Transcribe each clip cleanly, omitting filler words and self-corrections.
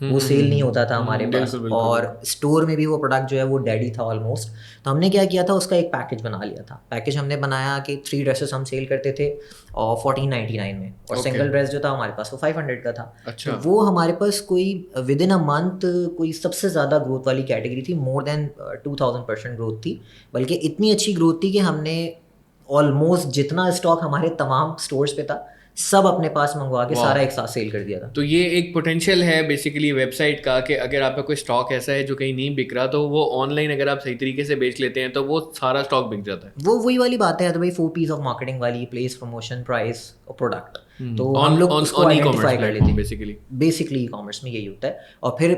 وہ سیل نہیں ہوتا تھا ہمارے پاس, اور اسٹور میں بھی وہ پروڈکٹ جو ہے وہ ڈیڈی تھا آلموسٹ. تو ہم نے کیا کیا تھا, اس کا ایک پیکیج بنا لیا تھا. پیکیج ہم نے بنایا کہ 3 ڈریسز ہم سیل کرتے تھے اور 1499 میں, اور سنگل ڈریس جو تھا ہمارے پاس وہ 500 کا تھا. وہ ہمارے پاس کوئی ود ان اے منتھ کوئی سب سے زیادہ گروتھ والی کیٹیگری تھی, مور دین 2000% گروتھ تھی. بلکہ اتنی اچھی گروتھ تھی کہ ہم نے آلموسٹ جتنا اسٹاک ہمارے تمام اسٹورس پہ تھا سب اپنے پاس منگوا کے سارا ایک ساتھ سیل کر دیا تھا. تو یہ ایک پوٹینشیل ہے بیسیکلی ویب سائٹ کا کہ اگر آپ کا کوئی اسٹاک ایسا ہے جو کہیں نہیں بک رہا تو وہ آن لائن اگر آپ صحیح طریقے سے بیچ لیتے ہیں تو وہ سارا اسٹاک بک جاتا ہے. وہ وہی والی بات ہے تو بھائی 4 P's آف مارکیٹنگ والی, پلیس, پروموشن, پرائس اور پروڈکٹ. تو ہم لوگ اس کو آئیڈینٹیفائی کر لیتے ہیں. بیسکلی ای کامرس میں یہی ہوتا ہے. اور پھر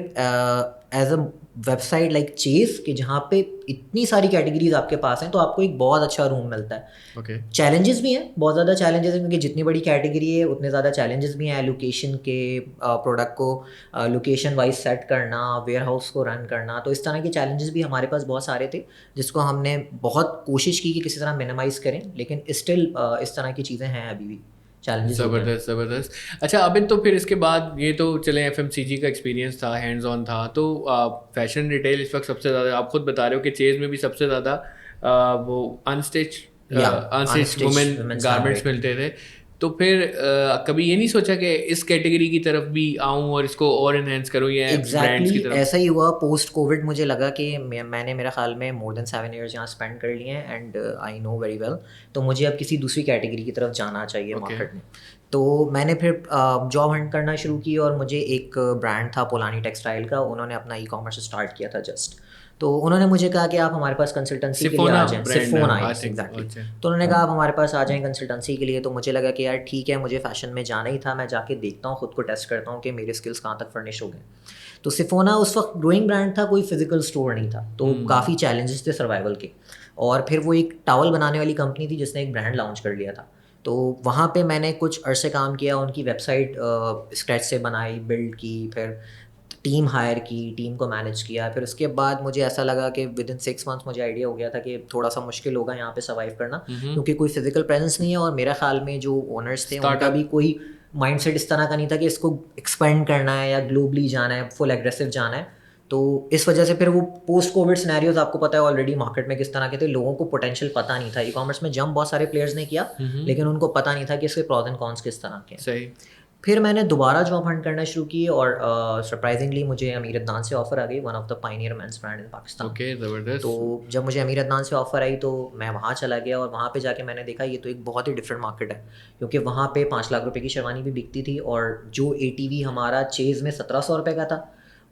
as a website like چیز کہ جہاں پہ اتنی ساری کیٹیگریز آپ کے پاس ہیں تو آپ کو ایک بہت اچھا روم ملتا ہے. چیلنجز بھی ہیں, بہت زیادہ چیلنجز ہیں, کیونکہ جتنی بڑی کیٹیگری ہے اتنے زیادہ چیلنجز بھی ہیں. لوکیشن کے, پروڈکٹ کو لوکیشن وائز سیٹ کرنا, ویئر ہاؤس کو رن کرنا, تو اس طرح کے چیلنجز بھی ہمارے پاس بہت سارے تھے جس کو ہم نے بہت کوشش کی کہ کسی طرح منیمائز کریں, لیکن اسٹل اس طرح کی چیزیں ہیں ابھی بھی. زبردست. اچھا ابن, تو پھر اس کے بعد یہ تو چلیں FMCG کا ایکسپیرینس تھا, ہینڈز آن تھا, تو فیشن ریٹیل اس وقت سب سے زیادہ آپ خود بتا رہے ہو کہ چیز میں بھی سب سے زیادہ وہ انسٹچ وومن گارمنٹس ملتے تھے. تو پھر کبھی یہ نہیں سوچا کہ اس کیٹیگری کی طرف بھی آؤں اور اس کو اور انہینس کروں یا برانڈس کی طرف؟ ایسا ہی ہوا پوسٹ کووڈ. مجھے لگا کہ میں نے میرا خیال میں مور دین 7 ایئرس یہاں اسپینڈ کر لیے ہیں and I know very well, تو مجھے اب کسی دوسری کیٹیگری کی طرف جانا چاہیے مارکیٹ میں. تو میں نے پھر جاب ہنٹ کرنا شروع کی, اور مجھے ایک برانڈ تھا پولانی ٹیکسٹائل کا, انہوں نے اپنا ای کامرس اسٹارٹ کیا تھا جسٹ. تو انہوں نے مجھے کہا کہ آپ ہمارے پاس کنسلٹنسی کے لیے آ جائیں. سفونا, ایگزیکٹلی. تو انہوں نے کہا آپ ہمارے پاس آ جائیں کنسلٹنسی کے لیے. تو مجھے لگا کہ یار ٹھیک ہے, مجھے فیشن میں جانا ہی تھا, میں جا کے دیکھتا ہوں, خود کو ٹیسٹ کرتا ہوں کہ میرے اسکلس کہاں تک فرنش ہو گئے. تو سفونا اس وقت گروئنگ برانڈ تھا, کوئی فزیکل اسٹور نہیں تھا, تو کافی چیلنجز تھے سروائیول کے. اور پھر وہ ایک ٹاول بنانے والی کمپنی تھی جس نے ایک برانڈ لانچ کر لیا تھا. تو وہاں پہ میں نے کچھ عرصے کام کیا, ان کی ویب سائٹ اسکریچ سے بنائی, بلڈ کی, پھر ٹیم ہائر کی, ٹیم کو مینیج کیا. پھر اس کے بعد مجھے ایسا لگا کہ ود ان 6 months مجھے آئیڈیا ہو گیا تھا کہ تھوڑا سا مشکل ہوگا یہاں پہ سروائیو کرنا, کیونکہ کوئی فزیکل پریزنس نہیں ہے. اور میرا خیال میں جو اونرس تھے ان کا بھی کوئی مائنڈ سیٹ اس طرح کا نہیں تھا کہ اس کو ایکسپینڈ کرنا ہے یا گلوبلی جانا ہے, فل ایگریسو جانا ہے. تو اس وجہ سے پھر وہ پوسٹ کووڈ سینیریوز آپ کو پتا ہے آلریڈی مارکیٹ میں کس طرح کے تھے, لوگوں کو پوٹینشیل پتہ نہیں تھا. ای کامرس میں جمپ بہت سارے پلیئرز نے کیا, لیکن ان کو پتہ نہیں تھا کہ اس کے پروز اینڈ کونس کس طرح کے. صحیح. پھر میں نے دوبارہ جاب ہنٹ کرنا شروع کی, اور سرپرائزنگلی مجھے امیر عدنان سے آفر آ گئی, one of the pioneer men's brand in Pakistan. تو جب مجھے امیر عدنان سے آفر آئی تو میں وہاں چلا گیا, اور وہاں پہ جا کے میں نے دیکھا یہ تو ایک بہت ہی ڈفرینٹ مارکیٹ ہے, کیونکہ وہاں پہ 5 لاکھ روپے کی شیروانی بھی بکتی تھی, اور جو ATV ہمارا چیز میں 1700 روپے کا تھا,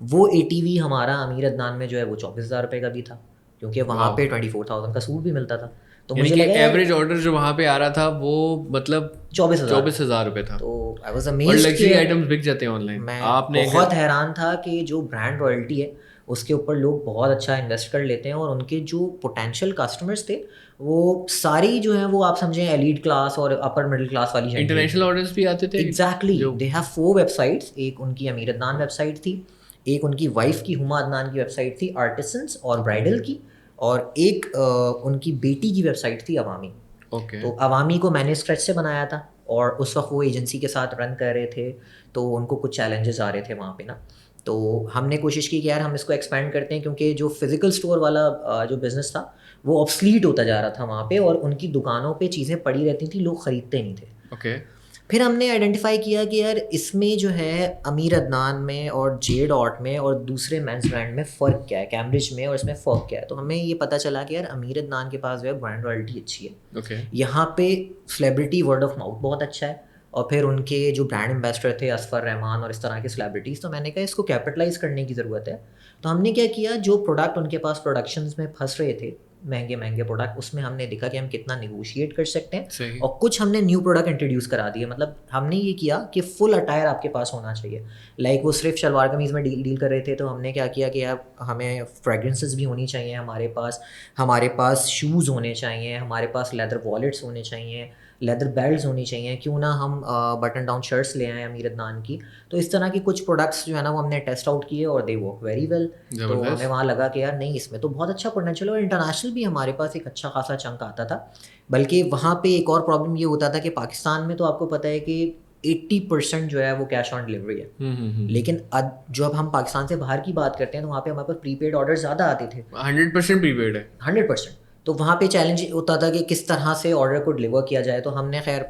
وہ ATV ہمارا امیر عدنان میں جو ہے وہ 24,000 روپے کا بھی تھا, کیونکہ وہاں پہ 24,000 کا سوٹ بھی ملتا تھا. تو مجھے لگا ایوریج آرڈر جو وہاں پہ آ رہا تھا وہ مطلب 24,000 روپے تھا. تو I was amazed, luxury items بک جاتے ہیں آن لائن. میں بہت حیران تھا کہ جو برانڈ رائلٹی ہے اس کے اوپر لوگ بہت اچھا انویسٹ کر لیتے ہیں, اور ان کے جو پوٹینشیل کسٹمرز تھے وہ ساری جو ہیں وہ آپ سمجھیں ایلیٹ کلاس اور اپر مڈل کلاس والی انٹرنیشنل آرڈرز بھی آتے تھے. Exactly, they have 4 web sites. ایک ان کی امیر عدنان ویب سائٹ تھی, ایک ان کی وائف کی ہما عدنان کی ویب سائٹ تھی آرٹسنس اور برائڈل کی, اور ایک ان کی بیٹی کی ویب سائٹ تھی عوامی. تو عوامی کو میں نے اسکریچ سے بنایا تھا, اور اس وقت وہ ایجنسی کے ساتھ رن کر رہے تھے, تو ان کو کچھ چیلنجز آ رہے تھے وہاں پہ نا. تو ہم نے کوشش کی کہ یار ہم اس کو ایکسپینڈ کرتے ہیں, کیونکہ جو فزیکل اسٹور والا جو بزنس تھا وہ آبسلیٹ ہوتا جا رہا تھا وہاں پہ, اور ان کی دکانوں پہ چیزیں پڑی رہتی تھیں, لوگ خریدتے نہیں تھے. پھر ہم نے آئیڈینٹیفائی کیا کہ یار اس میں جو ہے امیر عدنان میں اور جے ڈاٹ میں اور دوسرے مینس برانڈ میں فرق کیا ہے, کیمبرج میں, اور اس میں فرق کیا ہے. تو ہمیں یہ پتہ چلا کہ یار امیر عدنان کے پاس جو ہے برانڈ رائلٹی اچھی ہے, یہاں پہ سیلیبریٹی ورڈ آف ماؤتھ بہت اچھا ہے, اور پھر ان کے جو برانڈ امبیسڈر تھے اصفر رحمان اور اس طرح کے سیلیبریٹیز. تو میں نے کہا اس کو کیپٹلائز کرنے کی ضرورت ہے. تو ہم نے کیا کیا, جو پروڈکٹ ان کے پاس پروڈکشنز میں پھنس رہے تھے, مہنگے پروڈکٹ, اس میں ہم نے دیکھا کہ ہم کتنا نیگوشیٹ کر سکتے ہیں, اور کچھ ہم نے نیو پروڈکٹ انٹروڈیوس کرا دیے. مطلب ہم نے یہ کیا کہ فل اٹائر آپ کے پاس ہونا چاہیے. لائک وہ صرف شلوار قمیض میں ڈیل کر رہے تھے, تو ہم نے کیا کیا کہ اب ہمیں فریگرنسز بھی ہونی چاہیے ہمارے پاس شوز ہونے چاہیے, ہمارے پاس لیدر والیٹس ہونے چاہیے, لیدر بیلٹس ہونی چاہیے, کیوں نہ ہم بٹن ڈاؤن شرٹس لے آئیں امیر عدنان کی. تو اس طرح کی کچھ پروڈکٹس جو ہے نا وہ ہم نے ٹیسٹ آؤٹ کیے, اور دے ورک ویری ویل. تو ہمیں وہاں لگا کہ یار نہیں, اس میں تو بہت اچھا پوٹینشیل, اور انٹرنیشنل بھی ہمارے پاس ایک اچھا خاصا چنک آتا تھا. بلکہ وہاں پہ ایک اور پرابلم یہ ہوتا تھا کہ پاکستان میں تو آپ کو پتہ ہے کہ 80% جو ہے وہ کیش آن ڈلیوری ہے. لیکن جو اب ہم پاکستان سے باہر کی بات کرتے ہیں تو وہاں پہ ہمارے پاس پری پیڈ آرڈر زیادہ آتے تھے. 100% پری پیڈ ہے. 100%. تو وہاں پہ چیلنج ہوتا تھا کہ کس طرح سے آرڈر کو ڈلیور کیا جائے. تو ہم نے خیر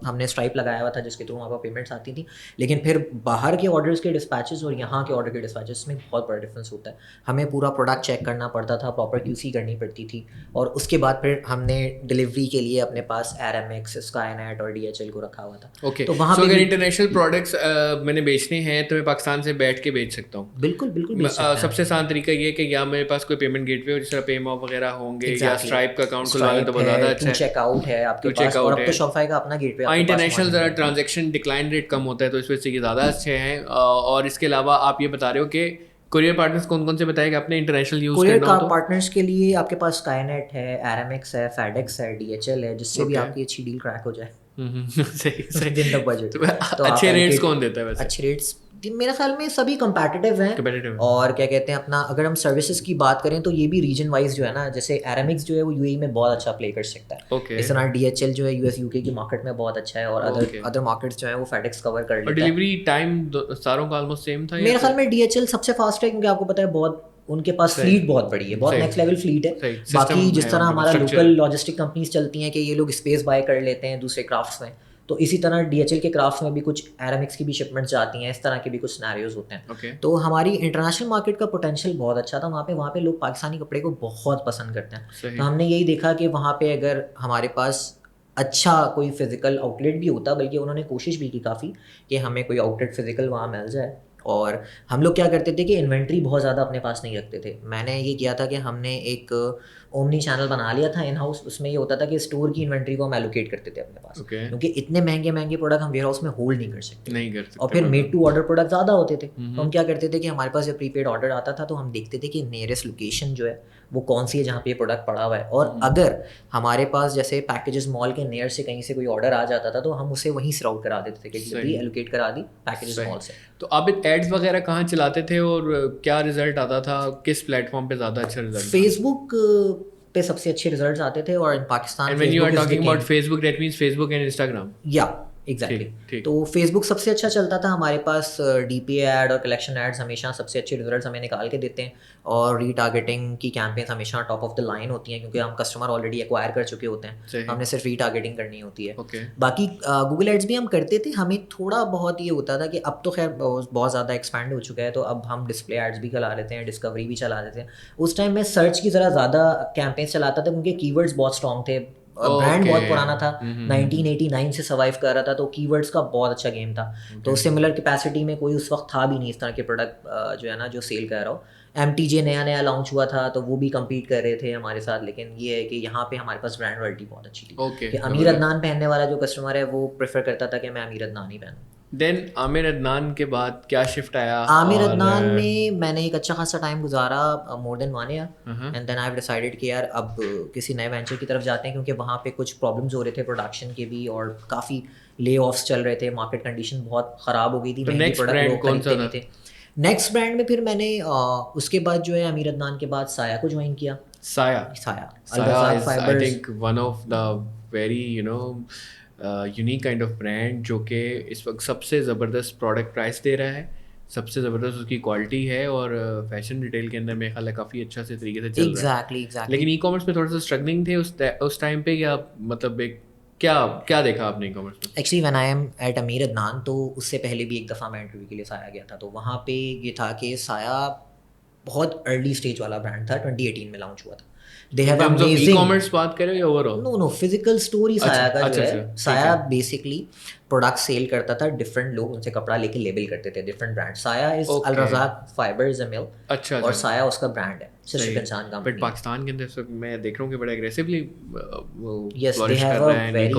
ہم نے اسٹرائپ لگایا ہوا تھا جس کے تھرو وہاں پر پیمنٹس آتی تھیں. لیکن پھر باہر کے آرڈرس کے ڈسپیچز اور یہاں کے آرڈر کے ڈسپیچز میں بہت بڑا ڈفرینس ہوتا ہے. ہمیں پورا پروڈکٹ چیک کرنا پڑتا تھا, پراپر QC کرنی پڑتی تھی, اور اس کے بعد پھر ہم نے ڈلیوری کے لیے اپنے پاس RMX, اسکائی اور DHL کو رکھا ہوا تھا. اوکے, تو وہاں پہ اگر انٹرنیشنل پروڈکٹس میں نے بیچنے ہیں تو میں پاکستان سے بیٹھ کے بیچ سکتا ہوں. بالکل بالکل. سب سے آسان طریقہ یہ کہ یا میرے پاس کوئی پیمنٹ گیٹ وے ہو جس طرح پے ماپ وغیرہ ہوں گے, یا اسٹرائپ کا اکاؤنٹ کھلوا لیں تو بہت زیادہ اچھا ہے. چیک آؤٹ ہے آپ کے پاس, اور اب تو شاپیفائی کا اپنا گیٹ وے. انٹرنیشنل ذرا ٹرانزیکشن ڈکلائن ریٹ کم ہوتا ہے تو اس وجہ سے یہ زیادہ اچھے ہیں. اور اس کے علاوہ آپ یہ بتا رہے ہو کہ کوریئر پارٹنرز کون کون سے بتائے گا آپ نے انٹرنیشنل یوز کرنا ہو تو؟ کوریئر پارٹنرز کے لیے آپ کے پاس اسکائی نیٹ ہے, RMX ہے, FedEx ہے, DHL ہے, جس سے بھی آپ کی اچھی ڈیل کریک ہو جائے. صحیح. بجٹ اچھے ریٹس کون دیتا ہے ویسے؟ اچھے ریٹس میرے خیال میں سبھی کمپیٹیٹیو ہیں. اور کیا کہتے ہیں اپنا, اگر ہم سروسز کی بات کریں تو یہ بھی ریجن وائز جو ہے نا, جیسے RMX جو ہے وہ UAE میں بہت اچھا پلے کر سکتا ہے. اس طرح DHL جو ہے US UK کی مارکیٹ میں بہت اچھا ہے, اور ادر مارکیٹس جو ہے وہ FedEx کور کر لیتا ہے. ڈلیوری ٹائم ساروں کا آلموسٹ سیم تھا میرے خیال میں. DHL سب سے فاسٹ ہے کیونکہ آپ کو پتہ ہے بہت ان کے پاس فلیٹ بہت بڑی ہے, بہت نیکسٹ لیول فلیٹ ہے. باقی جس طرح ہمارا لوکل لاجسٹک کمپنیز چلتی ہیں کہ یہ لوگ اسپیس بائی کر لیتے ہیں دوسرے کرافٹس میں, تو اسی طرح DHL کے کرافٹس میں بھی کچھ RMX کی بھی شپمنٹس جاتی ہیں. اس طرح کے بھی کچھ سیناریوز ہوتے ہیں. تو ہماری انٹرنیشنل مارکیٹ کا پوٹینشیل بہت اچھا تھا وہاں پہ لوگ پاکستانی کپڑے کو بہت پسند کرتے ہیں. تو ہم نے یہی دیکھا کہ وہاں پہ اگر ہمارے پاس اچھا کوئی فزیکل آؤٹ لیٹ بھی ہوتا, بلکہ انہوں نے کوشش بھی کی کافی کہ ہمیں کوئی آؤٹ لیٹ فزیکل وہاں مل جائے. اور ہم لوگ کیا کرتے تھے کہ انوینٹری بہت زیادہ اپنے پاس نہیں رکھتے تھے. میں نے یہ کیا تھا کہ ہم نے ایک اومنی چینل بنا لیا تھا ان ہاؤس. اس میں یہ ہوتا تھا کہ اسٹور کی انوینٹری کو ہم ایلوکیٹ کرتے تھے اپنے پاس, کیونکہ اتنے مہنگے پروڈکٹ ہم ویئر ہاؤس میں ہولڈ نہیں کر سکتے. اور پھر میڈ ٹو آرڈر پروڈکٹ زیادہ ہوتے تھے. تو ہم کیا کرتے تھے کہ ہمارے پاس جب پری پیڈ آرڈر آتا تھا تو ہم دیکھتے تھے کہ نیئرسٹ لوکیشن جو ہے وہ کون سی ہے جہاں پہ یہ پروڈکٹ پڑا ہوا ہے. اور اگر ہمارے پاس جیسے پیکیجز مال کے نیئر سے کہیں سے کوئی آرڈر آ جاتا تھا تو ہم اسے وہیں سے راؤٹ کرا دیتے تھے کہ جلدی ایلوکیٹ کرا دی پیکیجز مال سے. تو آپ ایڈز وغیرہ کہاں چلاتے تھے اور کیا رزلٹ آتا تھا, کس پلیٹ فارم پہ زیادہ اچھا رزلٹ؟ فیس بک پہ سب سے اچھے ریزلٹس آتے تھے. اور Pakistan when you are talking about Facebook, that means Facebook and Instagram. Yeah, exactly. تو فیس بک سب سے اچھا چلتا تھا ہمارے پاس. DPA ایڈ اور کلیکشن ایڈز ہمیشہ سب سے اچھے ریزلٹس ہمیں نکال کے دیتے ہیں, اور ری ٹارگیٹنگ کی کیمپینس ہمیشہ ٹاپ آف دا لائن ہوتی ہیں کیونکہ ہم کسٹمر آلریڈی ایکوائر کر چکے ہوتے ہیں, ہم نے صرف ری ٹارگیٹنگ کرنی ہوتی ہے. باقی گوگل ایڈز بھی ہم کرتے تھے. ہمیں تھوڑا بہت یہ ہوتا تھا کہ اب تو خیر بہت زیادہ ایکسپینڈ ہو چکا ہے, تو اب ہم ڈسپلے ایڈز بھی چلا لیتے ہیں, ڈسکوری بھی چلا لیتے ہیں. اس ٹائم میں سرچ کی ذرا زیادہ کیمپینس چلاتا تھا کیونکہ کی ورڈز بہت اسٹرانگ تھے. برانڈ بہت پرانا تھا, 1989 سے سروائیو کر رہا تھا, تو کی ورڈس کا بہت اچھا گیم تھا. تو سملر کیپیسٹی میں کوئی اس وقت تھا بھی نہیں اس طرح کے پروڈکٹ جو ہے نا جو سیل کر رہا ہو. MTJ نیا لانچ ہوا تھا تو وہ بھی کمپیٹ کر رہے تھے ہمارے ساتھ, لیکن یہ ہے کہ یہاں پہ ہمارے پاس برانڈ رائلٹی بہت اچھی تھی کہ امیر عدنان پہننے والا جو کسٹمر ہے وہ پریفر کرتا تھا کہ میں امیر عدنان ہی پہنوں. دین عامر عدنان کے بعد کیا شفٹ آیا؟ عامر عدنان میں نے ایک اچھا خاصا ٹائم گزارا, more than 1 year, and then I have decided کہ یار اب کسی نئے وینچر کی طرف جاتے ہیں, کیونکہ وہاں پہ کچھ پرابلمز ہو رہے تھے پروڈکشن کے بھی, اور کافی لے آفس چل رہے تھے, مارکیٹ کنڈیشن بہت خراب ہو گئی تھی, مہنگے پروڈکٹ لوگ خریدتے نہیں تھے. نیکسٹ برانڈ میں پھر میں نے اس کے بعد جو ہے امیر عدنان کے بعد سایہ کو جوائن کیا. I think one of the very unique kind of brand جو کہ اس وقت سب سے زبردست پروڈکٹ پرائس دے رہا ہے, سب سے زبردست اس کی کوالٹی ہے, اور فیشن ریٹیل کے اندر میرے خیال ہے کافی اچھا سے طریقے سے چل رہا ہے. لیکن ای کامرس میں تھوڑا سا اسٹرگلنگ تھے اس ٹائم پہ, یا مطلب ایک کیا دیکھا آپ نے ای کامرس میں؟ Actually when I am at Amir Adnan, تو اس سے پہلے بھی ایک دفعہ میں انٹرویو کے لیے سایہ گیا تھا, تو وہاں پہ یہ تھا کہ سایہ بہت ارلی اسٹیج والا برانڈ تھا, 2018 میں لانچ ہوا تھا. They have amazing e-commerce بات کریں یا over all? No, physical store ہی سایہ کا جو ہے. سایہ بیسکلی پروڈکٹ سیل کرتا تھا, ڈفرنٹ لوگ ان سے کپڑا لے کے لیبل کرتے تھے ڈفرنٹ برانڈ. سایہ از الرزاق فائبرز مل, اور سایہ اس کا برانڈ ہے, صرف انسان کا. بٹ پاکستان کے اندر میں دیکھ رہا ہوں کہ بڑا aggressively yes they have a very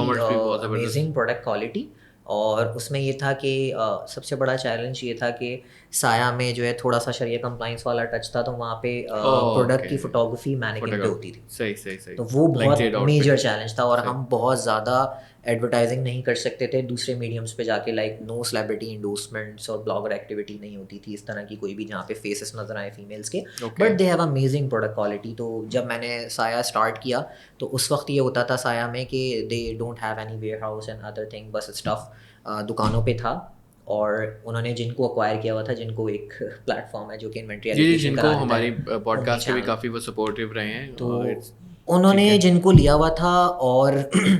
amazing product quality. اور اس میں یہ تھا کہ سب سے بڑا چیلنج یہ تھا کہ سایہ میں جو ہے تھوڑا سا شریعہ کمپلائنس والا ٹچ تھا, تو وہاں پہ پروڈکٹ کی فوٹوگرافی مینیکن پہ ہوتی تھی. صحیح. تو وہ بہت میجر چیلنج تھا, اور ہم بہت زیادہ ایڈورٹائزنگ نہیں کر سکتے تھے دوسرے میڈیمس پہ جا کے, لائک نو سیلیبریٹی انڈورسمنٹس اور بلاگر ایکٹیویٹی نہیں ہوتی تھی اس طرح کی کوئی بھی جہاں پہ فیسز نظر آئے فیمیلس کے, but they have amazing product quality. تو جب میں نے سایہ اسٹارٹ کیا تو اس وقت یہ ہوتا تھا سایہ میں کہ they don't have any where house and other thing, بس اسٹف دکانوں پہ تھا, اور انہوں نے جن کو اکوائر کیا ہوا تھا, جن کو ایک پلیٹ فارم ہے جو کہ انوینٹری جی جن کو ہماری پوڈ کاسٹ کے بھی کافی وہ سپورٹیو رہے ہیں, تو انہوں نے جن کو لیا ہوا تھا, اور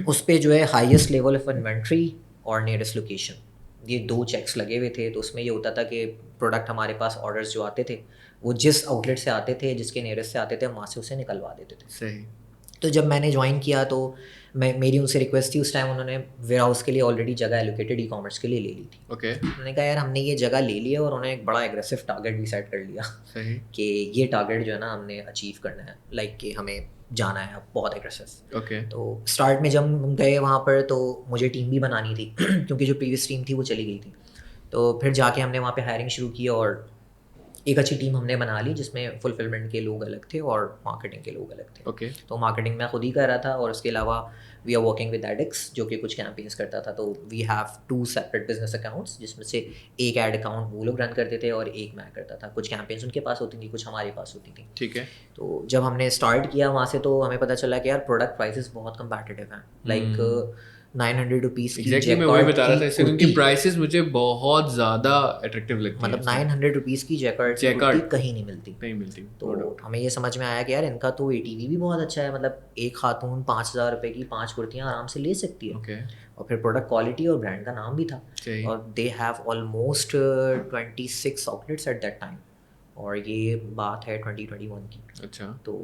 اس پہ جو ہے ہائیسٹ لیول آف انوینٹری اور نیئرسٹ لوکیشن, یہ 2 چیکس لگے ہوئے تھے. تو اس میں یہ ہوتا تھا کہ پروڈکٹ ہمارے پاس آرڈرز جو آتے تھے وہ جس آؤٹ لیٹ سے آتے تھے, جس کے نیئرسٹ سے آتے تھے, ہم وہاں سے اسے نکلوا دیتے تھے. صحیح. تو جب میں نے جوائن کیا تو میری ان سے ریکویسٹ تھی, اس ٹائم انہوں نے ویئر ہاؤس کے لیے آلریڈی جگہ ایلوکیٹڈ ای کامرس کے لیے لے لی تھی. اوکے. انہوں نے کہا یار ہم نے یہ جگہ لے لی ہے, اور انہوں نے ایک بڑا ایگریسو ٹارگیٹ بھی سیٹ کر لیا کہ یہ ٹارگیٹ جو ہے نا ہم نے اچیو کرنا ہے, لائک کہ ہمیں جانا ہے بہت ایگریسو. اوکے. تو اسٹارٹ میں جب ہم گئے وہاں پر تو مجھے ٹیم بھی بنانی تھی کیونکہ جو پریویس ٹیم تھی وہ چلی گئی تھی. تو پھر جا کے ہم نے وہاں پہ ہائرنگ شروع کی, اور ایک اچھی ٹیم ہم نے بنا لی جس میں فلفلمنٹ کے لوگ الگ تھے اور مارکیٹنگ کے لوگ الگ تھے. اوکے. تو مارکیٹنگ میں خود ہی کر رہا تھا, اور اس کے علاوہ وی آر ورکنگ ود ایڈکس جو کہ کچھ کیمپینس کرتا تھا. تو we have 2 separate business accounts, جس میں سے ایک ایڈ اکاؤنٹ وہ لوگ رن کرتے تھے اور ایک میں کرتا تھا. کچھ کیمپینس ان کے پاس ہوتی تھیں, کچھ ہمارے پاس ہوتی تھیں. ٹھیک ہے. تو جب ہم نے اسٹارٹ کیا وہاں سے تو ہمیں پتہ چلا کہ یار پروڈکٹ پرائسز بہت کمپیٹیٹیو ہیں, لائک 900 روپیز کی ایگزیکٹلی میں وہی بتا رہا تھا, اس سے ان کی پرائسز مجھے بہت زیادہ اٹریکٹیو لگتی ہیں. مطلب 900 روپیز کی جیکارڈ کہیں نہیں ملتی. تو ہمیں یہ سمجھ میں آیا کہ یار ان کا تو ATV بھی بہت اچھا ہے, مطلب ایک خاتون 5,000 روپے کی 5 کرتیاں آرام سے لے سکتی ہے. اور پھر پروڈکٹ کوالٹی اور برانڈ کا نام بھی تھا, اور they have almost 26 outlets at that time, اور یہ بات ہے 2021 کی. اچھا. تو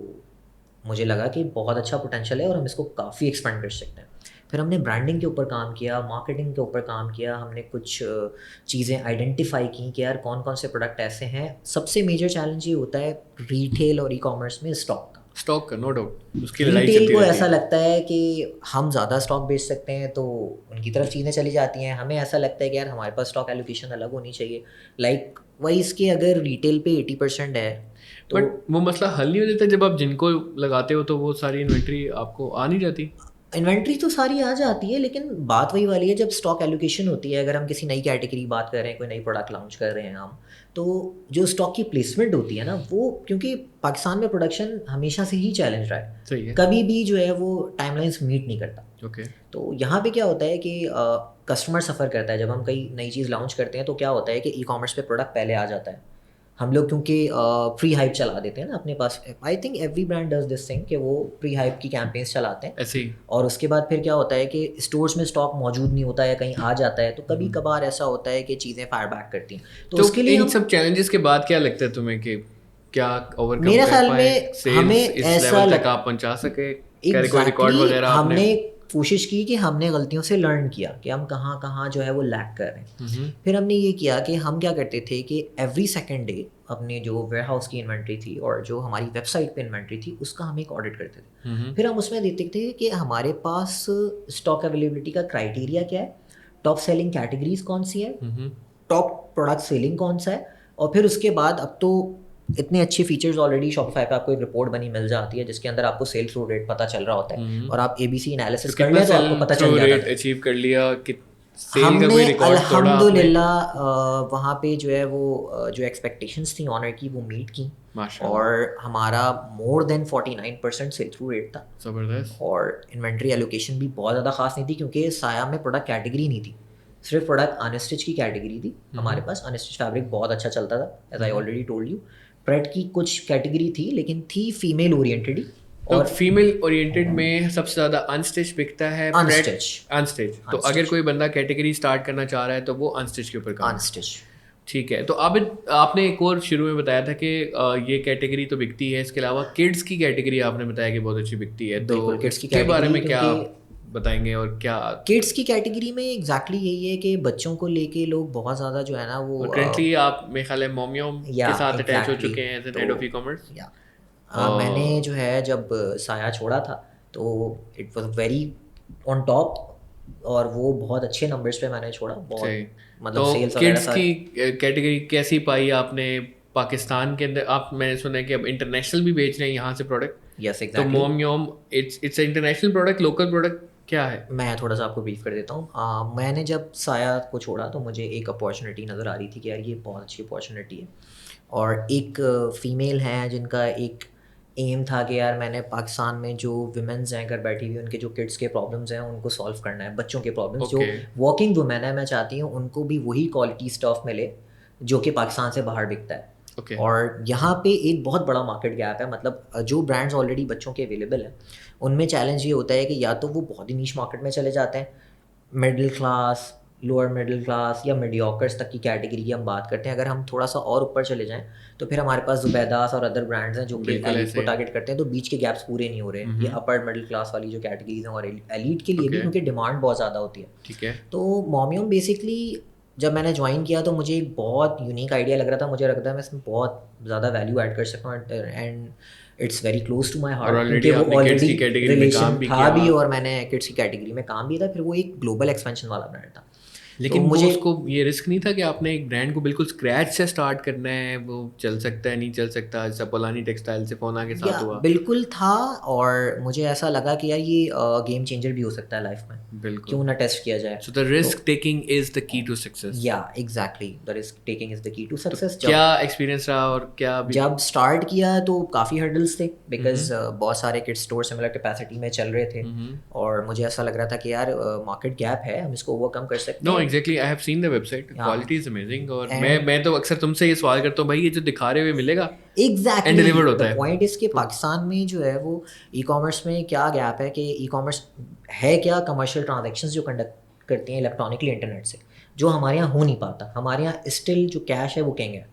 مجھے لگا کہ بہت اچھا پوٹینشیل ہے اور ہم اس کو کافی ایکسپینڈ کر سکتے ہیں. پھر ہم نے برانڈنگ کے اوپر کام کیا, مارکیٹنگ کے اوپر کام کیا, ہم نے کچھ چیزیں آئیڈینٹیفائی کی کہ یار کون کون سے پروڈکٹ ایسے ہیں. سب سے میجر چیلنج یہ ہوتا ہے ریٹیل اور ای کامرس میں اسٹاک کا. نو ڈاؤٹ اس کی لڑائی ریٹیل کو ایسا لگتا ہے کہ ہم زیادہ اسٹاک بیچ سکتے ہیں تو ان کی طرف چیزیں چلی جاتی ہیں, ہمیں ایسا لگتا ہے کہ یار ہمارے پاس اسٹاک ایلوکیشن الگ ہونی چاہیے. لائک وہی اس کے اگر ریٹیل پہ 80% ہے تو وہ مسئلہ حل نہیں ہو جاتا جب آپ جن کو لگاتے ہو تو وہ ساری انوینٹری آپ کو آ نہیں جاتی. انوینٹری تو ساری آ جاتی ہے, لیکن بات وہی والی ہے جب اسٹاک ایلوکیشن ہوتی ہے. اگر ہم کسی نئی کیٹیگری بات کر رہے ہیں, کوئی نئی پروڈکٹ لانچ کر رہے ہیں ہم, تو جو اسٹاک کی پلیسمنٹ ہوتی ہے نا, وہ کیونکہ پاکستان میں پروڈکشن ہمیشہ سے ہی چیلنج رہا ہے, کبھی بھی جو ہے وہ ٹائم لائنس میٹ نہیں کرتا. تو یہاں پہ کیا ہوتا ہے کہ کسٹمر سفر کرتا ہے. جب ہم کوئی نئی چیز لانچ کرتے ہیں تو کیا ہوتا ہے کہ ای کامرس پہ پروڈکٹ پہلے آ جاتا ہے. ہم لوگ کیونکہ پری ہائپ چلا دیتے ہیں نا اپنے پاس. I think every brand does this thing کہ وہ پری ہائپ کی کیمپینس چلاتے ہیں ایسے ہی, اور اس کے بعد پھر کیا ہوتا ہے کہ اسٹورس میں اسٹاک موجود نہیں ہوتا ہے, کہیں آ جاتا ہے, تو کبھی کبھار ایسا ہوتا ہے کہ چیزیں فائر بیک کرتی ہیں. تو اس کے لیے ان سب چیلنجز کے بعد کیا لگتا ہے تمہیں کہ کیا اوور میرے خیال میں ہمیں ایسا آپ پہنچا سکے ریکارڈ وغیرہ ہم نے کوشش کی کہ ہم نے غلطیوں سے لرن کیا کہ ہم کہاں کہاں جو ہے وہ لیک کر رہے ہیں. پھر ہم نے یہ کیا کہ ہم کیا کرتے تھے کہ ایوری سیکنڈ ڈے اپنے جو ویئر ہاؤس کی انوینٹری تھی اور جو ہماری ویب سائٹ پہ انوینٹری تھی اس کا ہم ایک آڈٹ کرتے تھے. پھر ہم اس میں دیکھتے تھے کہ ہمارے پاس اسٹاک اویلیبلٹی کا کرائٹیریا کیا ہے, ٹاپ سیلنگ کیٹیگریز کون سی ہے, ٹاپ پروڈکٹ سیلنگ کون سا ہے. اور پھر اس کے بعد اب تو اتنے اچھے فیچرز آلریڈی شاپیفائی پہ آپ کو ایک رپورٹ بنی مل جاتی ہے جس کے اندر آپ کو سیل تھرو ریٹ پتہ چل رہا ہوتا ہے, اور آپ ABC انالیسس کر لیں تو آپ کو پتہ چل جاتا ہے اچیو کر لیا. ہم نے الحمدللہ وہاں پہ جو ہے وہ جو ایکسپیکٹیشنس تھیں آنر کی وہ میٹ کی, اور ہمارا مور دین 49% سیل تھرو ریٹ تھا. زبردست. اور انوینٹری ایلوکیشن بھی بہت زیادہ خاص نہیں تھی کیونکہ سایہ میں پروڈکٹ کیٹیگری نہیں تھی, صرف پروڈکٹ انسٹچ کی کیٹیگری تھی ہمارے پاس. انسٹچ فیبرک بہت اچھا چلتا تھا, as I already told you. Parade کی کچھ کیٹیگری تھی لیکن تھی فیمیل اورینٹیڈ. اور فیمیل اورینٹیڈ میں سب سے زیادہ انسٹچ بکتا ہے. انسٹچ. تو اگر کوئی بندہ کیٹیگری اسٹارٹ کرنا چاہ رہا ہے تو وہ انسٹچ کے اوپر کام. انسٹچ ٹھیک ہے. تو آپ نے ایک اور شروع میں بتایا تھا کہ یہ کیٹیگری تو بکتی ہے, اس کے علاوہ کڈس کی کیٹیگری آپ نے بتایا کہ بہت اچھی بکتی ہے. تو کڈس کے بارے میں کیا بتائیں گے, اور کیا کڈس کی کیٹیگری میں ایگزیکٹلی یہی ہے کہ بچوں کو لے کے لوگ بہت زیادہ جو ہے نا وہ کرنٹلی آپ میرے خیال ہے مومیوم کے ساتھ اٹیچ ہو چکے ہیں as an head of e commerce. میں نے جو ہے جب سایہ چھوڑا تھا تو it was very on top, اور وہ بہت اچھے نمبرز پہ میں نے چھوڑا. بہت مطلب سیلز کڈس کی کیٹیگری کیسی پائی آپ نے پاکستان کے اندر؟ آپ میں نے سنا ہے کہ اب انٹرنیشنل بھی بیچ رہے ہیں یہاں سے پروڈکٹ. یس تو مومیوم it's international product, local product کیا ہے؟ میں تھوڑا سا آپ کو بریف کر دیتا ہوں. میں نے جب سایہ کو چھوڑا تو مجھے ایک اپارچونیٹی نظر آ رہی تھی کہ یار یہ بہت اچھی اپارچونیٹی ہے, اور ایک فیمیل ہیں جن کا ایک ایم تھا کہ یار میں نے پاکستان میں جو ویمنز ہیں گھر بیٹھی ہوئی ان کے جو کڈس کے پرابلمس ہیں ان کو سالو کرنا ہے, بچوں کے پرابلمس جو ورکنگ وومین ہے, میں چاہتی ہوں ان کو بھی وہی کوالٹی اسٹاف ملے جو کہ پاکستان سے باہر بکتا ہے. اور یہاں پہ ایک بہت بڑا مارکیٹ گیپ ہے, مطلب جو برانڈز آلریڈی بچوں کے اویلیبل ہیں ان میں چیلنج یہ ہوتا ہے کہ یا تو وہ بہت ہی نیش مارکیٹ میں چلے جاتے ہیں, middle class, lower middle class یا میڈیوکرس تک کی کیٹیگری کی ہم بات کرتے ہیں. اگر ہم تھوڑا سا اور اوپر چلے جائیں تو پھر ہمارے پاس زبیداس اور ادر برانڈز ہیں جو کہ ایلیٹ کو ٹارگیٹ کرتے ہیں, تو بیچ کے گیپس پورے نہیں ہو رہے ہیں. یہ اپر مڈل کلاس والی جو کیٹیگریز ہیں اور ایلیٹ کے لیے بھی کیونکہ ڈیمانڈ بہت زیادہ ہوتی ہے. ٹھیک ہے. تو مومیوم بیسکلی جب میں نے جوائن کیا تو مجھے ایک بہت یونیک آئیڈیا لگ رہا تھا, مجھے لگتا ہے میں اس میں بہت زیادہ ویلیو ایڈ کر سکتا ہوں, and it's very close to my heart کیونکہ وہ آلریڈی ریلیشن تھا بھی اور میں نے کڈس کی کیٹیگری میں کام بھی تھا. پھر وہ ایک گلوبل ایکسپینشن والا برانڈ تھا. لیکن مجھے اس کو یہ رسک نہیں تھا کہ آپ نے ایک برانڈ کو بالکل اسکریچ سے اسٹارٹ کرنا ہے, وہ چل سکتا ہے نہیں چل سکتا, جیسا پولانی ٹیکسٹائل سے فونا کے ساتھ ہوا. بالکل تھا, اور مجھے ایسا لگا کہ یار یہ گیم چینجر بھی ہو سکتا ہے لائف میں, بالکل کیوں نہ ٹیسٹ کیا جائے. سو دا risk taking is the key to success. Yeah exactly, the risk taking is the key to success. کیا ایکسپیرینس رہا اور کیا جب اسٹارٹ کیا تو کافی ہرڈلس تھے بیکاز بہت سارے کڈ اسٹور سملر کیپیسٹی میں چل رہے تھے, اور مجھے ایسا لگ رہا تھا کہ یار مارکیٹ گیپ ہے, ہم اس کو اوور کم کر سکتے ہیں. No exactly, I have seen the website, quality is amazing. اور میں تو اکثر تم سے یہ سوال کرتا ہوں بھائی یہ جو دکھا رہے ہوئے ملے گا ایگزیکٹلی ڈیلیورڈ ہوتا ہے. پوائنٹ اس کہ پاکستان میں جو ہے وہ ای کامرس میں کیا گیپ ہے کہ ای کامرس ہے کیا, کمرشیل ٹرانزیکشنز جو کنڈکٹ کرتی ہیں الیکٹرانکلی انٹرنیٹ سے, جو ہمارے یہاں ہو نہیں پاتا. ہمارے یہاں اسٹل جو کیش ہے وہ کنگ ہے.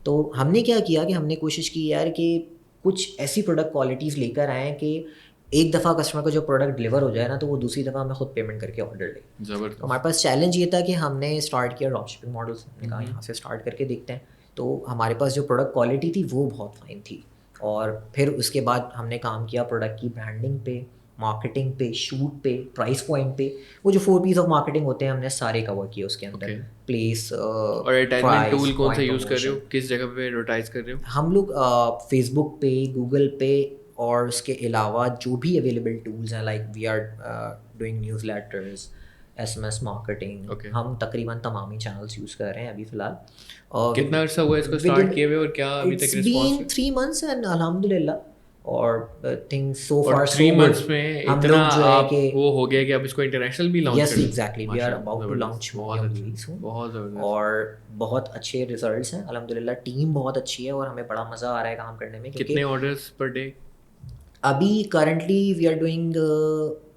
تو ہم نے کیا کیا کہ ہم نے کوشش کی یار کہ کچھ ایسی پروڈکٹ کوالٹیز لے کر آئیں کہ ایک دفعہ کسٹمر کو جو پروڈکٹ ڈلیور ہو جائے نا تو وہ دوسری دفعہ ہمیں خود پیمنٹ کر کے آرڈر لے. زبردست. ہمارے پاس چیلنج یہ تھا کہ ہم نے اسٹارٹ کیا ڈراپ شپنگ ماڈلس, ہم نے کہا یہاں سے اسٹارٹ کر کے دیکھتے ہیں. تو ہمارے پاس جو پروڈکٹ کوالٹی تھی وہ بہت فائن تھی, اور پھر اس کے بعد ہم نے کام کیا پروڈکٹ کی برانڈنگ پہ, مارکیٹنگ پہ, شوٹ پہ, پرائس پوائنٹ پہ. وہ جو 4 پیس آف مارکیٹنگ ہوتے ہیں ہم نے سارے کور کیے اس کے اندر. پلیس اور ایڈورٹائزمنٹ ٹول کون سا یوز کر رہے ہو, کس جگہ پہ ایڈورٹائز کر رہے ہو؟ ہم لوگ فیس بک پہ, گوگل پہ, اور اس کے علاوہ جو بھی اویلیبل ٹولز ہیں like we are doing newsletters, S M S marketing, ہم تقریباً تمام ہی چینلس یوز کر رہے ہیں ابھی فی الحال. کتنا عرصہ ہوا اس کو اسٹارٹ کیے ہوئے اور کیا ابھی تک رسپانس ہے؟ 3 months اینڈ الحمدللہ, اور تھنک سو فار 3 months میں اتنا آپ وہ ہو گیا کہ اب اس کو انٹرنیشنل بھی launch yes exactly we are about to launch بہت زبردست, اور بہت اچھے ریزلٹس ہیں الحمدللہ. ٹیم بہت اچھی ہے اور ہمیں بڑا مزہ آ رہا ہے کام کرنے میں. کتنے آرڈرس پر ڈے ابھی currently we are doing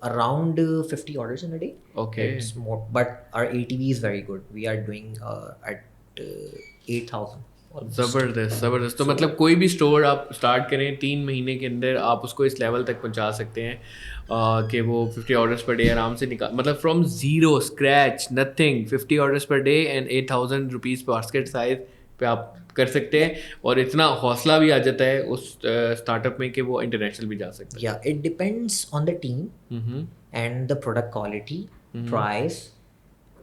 around 50 orders in a day. Okay. It's more, but our ATV is very good. We are doing at 8,000. زبردست. تو مطلب کوئی بھی اسٹور آپ اسٹارٹ کریں 3 مہینے کے اندر آپ اس کو اس لیول تک پہنچا سکتے ہیں کہ وہ 50 آرڈرس پر ڈے آرام سے نکال, مطلب from zero scratch nothing 50 orders per day and 8,000 rupees basket size پہ آپ کر سکتے ہیں. اور اتنا حوصلہ بھی آ جاتا ہے اس اسٹارٹ اپ میں کہ وہ انٹرنیشنل بھی جا سکتے ہیں. یا it depends on the team and the product quality, price,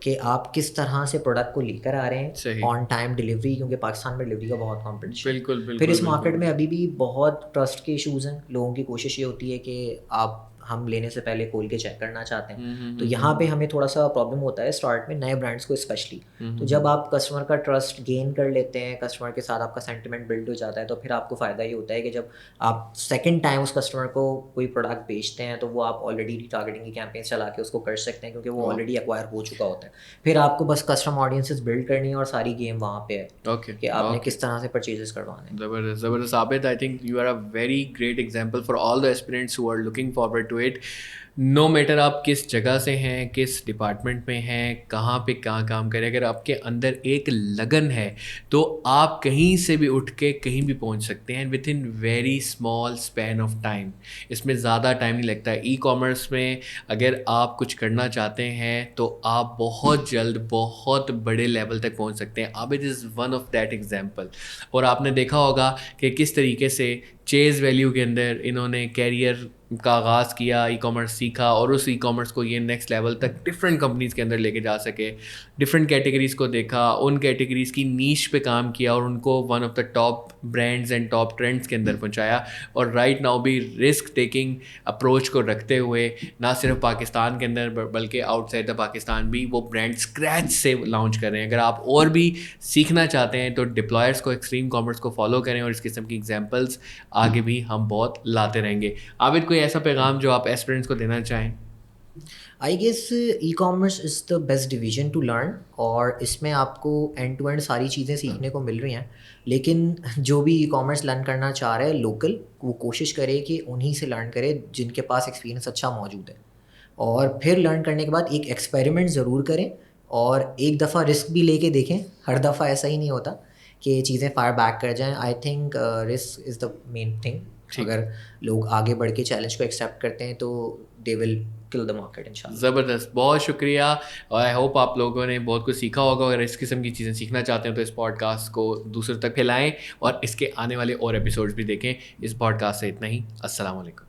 کہ آپ کس طرح سے پروڈکٹ کو لے کر آ رہے ہیں, آن ٹائم ڈلیوری, کیونکہ پاکستان میں ڈلیوری کا بہت کمپٹیشن. بالکل. پھر اس مارکیٹ میں ابھی بھی بہت ٹرسٹ کے ایشوز ہیں. لوگوں کی کوشش یہ ہوتی ہے کہ آپ ہم لینے سے پہلے کھول کے چیک کرنا چاہتے ہیں. تو یہاں پہ ہمیں تھوڑا سا پرابلم ہوتا ہے اسٹارٹ میں نئے برانڈس کو اسپیشلی. تو جب آپ کسٹمر کا ٹرسٹ گین کر لیتے ہیں, کسٹمر کے ساتھ آپ کا سینٹیمنٹ بلڈ ہو جاتا ہے, تو پھر آپ کو فائدہ یہ ہوتا ہے کہ جب آپ سیکنڈ ٹائم اس کسٹمر کو کوئی پروڈکٹ بیچتے ہیں تو وہ آپ آلریڈی ری ٹارگیٹنگ کی کیمپینس چلا کے اس کو کر سکتے ہیں, کیونکہ وہ آلریڈی ایکوائر ہو چکا ہوتا ہے. پھر آپ کو بس کسٹم آڈینسز بلڈ کرنی ہے اور ساری گیم وہاں پہ ہے کہ آپ نے کس طرح سے پرچیزز کروانے ہیں. زبردست Abid, I think you are a very great example for all the aspirants who are looking forward to it. No matter آپ کس جگہ سے ہیں, کس ڈپارٹمنٹ میں ہیں, کہاں پہ کہاں کام کریں, اگر آپ کے اندر ایک لگن ہے تو آپ کہیں سے بھی اٹھ کے کہیں بھی پہنچ سکتے ہیں with in very small span of time. اس میں زیادہ ٹائم نہیں لگتا. ای کامرس میں اگر آپ کچھ کرنا چاہتے ہیں تو آپ بہت جلد بہت بڑے لیول تک پہنچ سکتے ہیں. Abid is one of that example. اور آپ نے دیکھا ہوگا کہ کس طریقے سے چیز ویلیو کے اندر انہوں نے کیریئر کا آغاز کیا, ای کامرس سیکھا اور اس ای کامرس کو یہ نیکسٹ لیول تک ڈفرینٹ کمپنیز کے اندر لے کے جا سکے. ڈفرینٹ کیٹیگریز کو دیکھا, ان کیٹیگریز کی نیش پہ کام کیا اور ان کو one of the top brands and top trends کے اندر پہنچایا. اور رائٹ ناؤ بھی رسک ٹیکنگ اپروچ کو رکھتے ہوئے نہ صرف پاکستان کے اندر بلکہ آؤٹ سائڈ دا پاکستان بھی وہ برانڈ اسکریچ سے لانچ کر رہے ہیں. اگر آپ اور بھی سیکھنا چاہتے ہیں تو ڈپلائرس کو, ایکسٹریم کامرس کو فالو کریں اور اس قسم کی ایگزامپلس آگے بھی ہم بہت لاتے رہیں گے. عابد, کوئی ایسا پیغام جو آپ ایسپیرنٹس کو دینا چاہیں؟ I guess e commerce is the best division to learn, اور اس میں آپ کو اینڈ ٹو اینڈ ساری چیزیں سیکھنے کو مل رہی ہیں. لیکن جو بھی ای کامرس لرن کرنا چاہ رہا ہے لوکل, وہ کوشش کرے کہ انہیں سے لرن کرے جن کے پاس ایکسپیرینس اچھا موجود ہے, اور پھر لرن کرنے کے بعد ایک ایکسپیریمنٹ ضرور کریں اور ایک دفعہ رسک بھی لے کے دیکھیں. ہر دفعہ ایسا ہی نہیں ہوتا کہ چیزیں فائر بیک کر جائیں. I think risk is the main thing. اگر لوگ آگے بڑھ کے چیلنج کو ایکسیپٹ کرتے ہیں تو دے ول کل دا مارکیٹ انشاءاللہ. زبردست, بہت شکریہ. اور آئی ہوپ آپ لوگوں نے بہت کچھ سیکھا ہوگا. اگر اس قسم کی چیزیں سیکھنا چاہتے ہیں تو اس پوڈ کاسٹ کو دوسروں تک پھیلائیں اور اس کے آنے والے اور ایپیسوڈز بھی دیکھیں. اس پوڈ کاسٹ سے اتنا ہی. السلام علیکم.